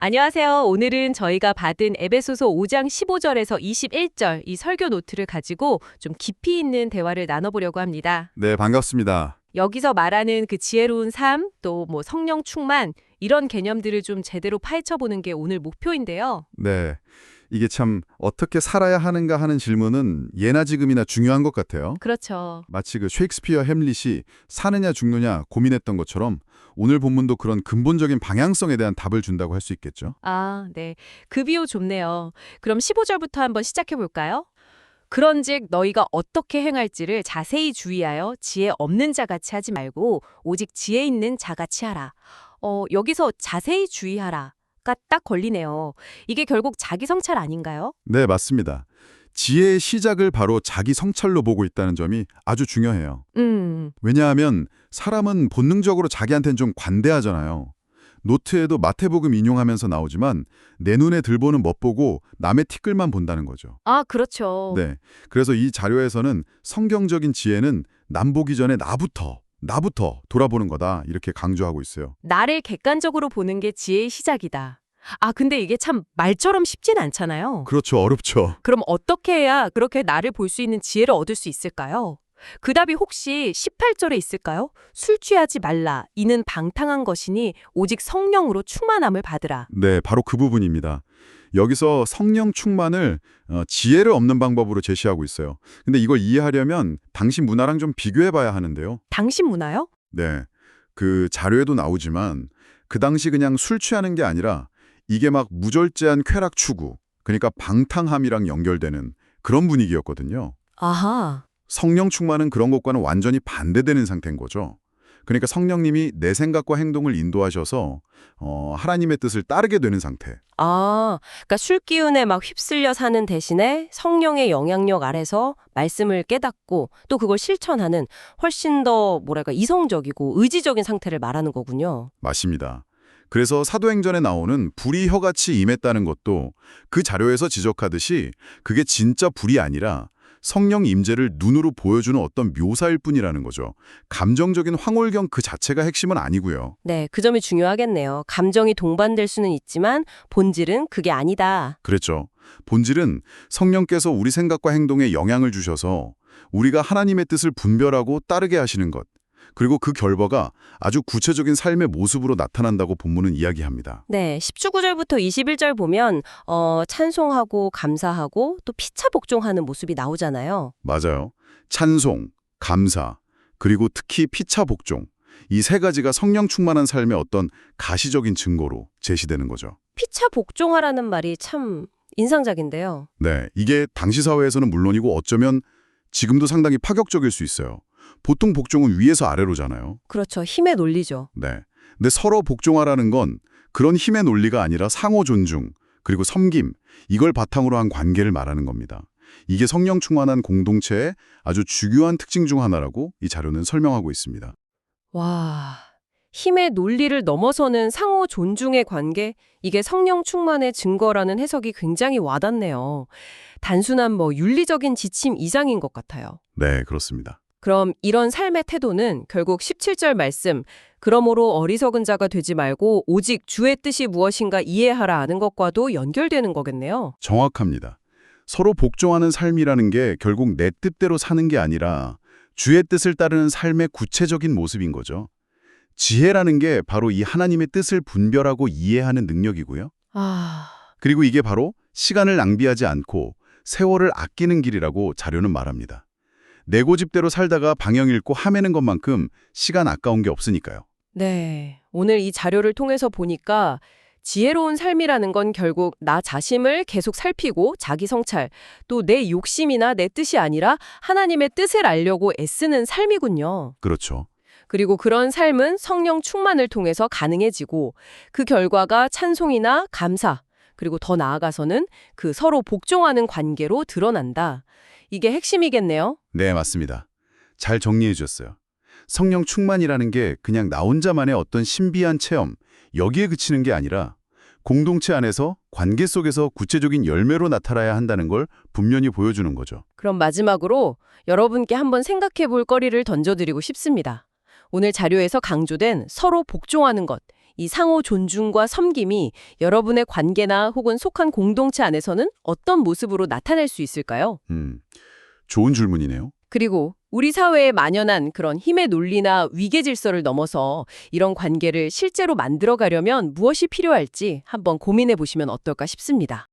안녕하세요. 오늘은 저희가 받은 에베소서 5장 15절에서 21절 이 설교 노트를 가지고 좀 깊이 있는 대화를 나눠보려고 합니다. 네, 반갑습니다. 여기서 말하는 그 지혜로운 삶, 또 성령 충만 이런 개념들을 좀 제대로 파헤쳐보는 게 오늘 목표인데요. 네, 이게 참 어떻게 살아야 하는가 하는 질문은 예나 지금이나 중요한 것 같아요. 그렇죠. 마치 그 셰익스피어 햄릿이 사느냐 죽느냐 고민했던 것처럼 오늘 본문도 그런 근본적인 방향성에 대한 답을 준다고 할 수 있겠죠. 아, 네. 그 비유 좋네요. 그럼 15절부터 한번 시작해 볼까요? 그런즉 너희가 어떻게 행할지를 자세히 주의하여 지혜 없는 자같이 하지 말고 오직 지혜 있는 자같이 하라. 여기서 자세히 주의하라가 딱 걸리네요. 이게 결국 자기 성찰 아닌가요? 네, 맞습니다. 지혜의 시작을 바로 자기 성찰로 보고 있다는 점이 아주 중요해요. 왜냐하면 사람은 본능적으로 자기한테는 좀 관대하잖아요. 노트에도 마태복음 인용하면서 나오지만 내 눈에 들보는 멋보고 남의 티끌만 본다는 거죠. 아, 그렇죠. 네. 그래서 이 자료에서는 성경적인 지혜는 남 보기 전에 나부터 돌아보는 거다. 이렇게 강조하고 있어요. 나를 객관적으로 보는 게 지혜의 시작이다. 아, 근데 이게 참 말처럼 쉽진 않잖아요. 그렇죠. 어렵죠. 그럼 어떻게 해야 그렇게 나를 볼 수 있는 지혜를 얻을 수 있을까요? 그 답이 혹시 18절에 있을까요? 술 취하지 말라. 이는 방탕한 것이니 오직 성령으로 충만함을 받으라. 네, 바로 그 부분입니다. 여기서 성령 충만을 지혜를 얻는 방법으로 제시하고 있어요. 근데 이걸 이해하려면 당시 문화랑 좀 비교해 봐야 하는데요. 당신 문화요? 네. 그 자료에도 나오지만 그 당시 그냥 술 취하는 게 아니라 이게 막 무절제한 쾌락 추구, 그러니까 방탕함이랑 연결되는 그런 분위기였거든요. 아하. 성령 충만은 그런 것과는 완전히 반대되는 상태인 거죠. 그러니까 성령님이 내 생각과 행동을 인도하셔서 하나님의 뜻을 따르게 되는 상태. 아, 그러니까 술 기운에 막 휩쓸려 사는 대신에 성령의 영향력 아래서 말씀을 깨닫고 또 그걸 실천하는 훨씬 더 이성적이고 의지적인 상태를 말하는 거군요. 맞습니다. 그래서 사도행전에 나오는 불이 혀같이 임했다는 것도 그 자료에서 지적하듯이 그게 진짜 불이 아니라 성령 임재를 눈으로 보여주는 어떤 묘사일 뿐이라는 거죠. 감정적인 황홀경 그 자체가 핵심은 아니고요. 네, 그 점이 중요하겠네요. 감정이 동반될 수는 있지만 본질은 그게 아니다. 그랬죠. 본질은 성령께서 우리 생각과 행동에 영향을 주셔서 우리가 하나님의 뜻을 분별하고 따르게 하시는 것. 그리고 그 결과가 아주 구체적인 삶의 모습으로 나타난다고 본문은 이야기합니다. 네, 19절부터 21절 보면 찬송하고 감사하고 또 피차 복종하는 모습이 나오잖아요. 맞아요. 찬송, 감사, 그리고 특히 피차 복종. 이 세 가지가 성령 충만한 삶의 어떤 가시적인 증거로 제시되는 거죠. 피차 복종하라는 말이 참 인상적인데요. 네, 이게 당시 사회에서는 물론이고 어쩌면 지금도 상당히 파격적일 수 있어요. 보통 복종은 위에서 아래로잖아요. 그렇죠. 힘의 논리죠. 네. 근데 서로 복종하라는 건 그런 힘의 논리가 아니라 상호 존중, 그리고 섬김, 이걸 바탕으로 한 관계를 말하는 겁니다. 이게 성령 충만한 공동체의 아주 중요한 특징 중 하나라고 이 자료는 설명하고 있습니다. 와, 힘의 논리를 넘어서는 상호 존중의 관계? 이게 성령 충만의 증거라는 해석이 굉장히 와닿네요. 단순한 윤리적인 지침 이상인 것 같아요. 네, 그렇습니다. 그럼 이런 삶의 태도는 결국 17절 말씀, 그러므로 어리석은 자가 되지 말고 오직 주의 뜻이 무엇인가 이해하라 하는 것과도 연결되는 거겠네요. 정확합니다. 서로 복종하는 삶이라는 게 결국 내 뜻대로 사는 게 아니라 주의 뜻을 따르는 삶의 구체적인 모습인 거죠. 지혜라는 게 바로 이 하나님의 뜻을 분별하고 이해하는 능력이고요. 아, 그리고 이게 바로 시간을 낭비하지 않고 세월을 아끼는 길이라고 자료는 말합니다. 내 고집대로 살다가 방향 잃고 하매는 것만큼 시간 아까운 게 없으니까요. 네. 오늘 이 자료를 통해서 보니까 지혜로운 삶이라는 건 결국 나 자신을 계속 살피고 자기 성찰, 또 내 욕심이나 내 뜻이 아니라 하나님의 뜻을 알려고 애쓰는 삶이군요. 그렇죠. 그리고 그런 삶은 성령 충만을 통해서 가능해지고 그 결과가 찬송이나 감사, 그리고 더 나아가서는 그 서로 복종하는 관계로 드러난다. 이게 핵심이겠네요. 네, 맞습니다. 잘 정리해 주셨어요. 성령 충만이라는 게 그냥 나 혼자만의 어떤 신비한 체험, 여기에 그치는 게 아니라 공동체 안에서 관계 속에서 구체적인 열매로 나타나야 한다는 걸 분명히 보여주는 거죠. 그럼 마지막으로 여러분께 한번 생각해 볼 거리를 던져드리고 싶습니다. 오늘 자료에서 강조된 서로 복종하는 것, 이 상호 존중과 섬김이 여러분의 관계나 혹은 속한 공동체 안에서는 어떤 모습으로 나타날 수 있을까요? 좋은 질문이네요. 그리고 우리 사회에 만연한 그런 힘의 논리나 위계 질서를 넘어서 이런 관계를 실제로 만들어가려면 무엇이 필요할지 한번 고민해 보시면 어떨까 싶습니다.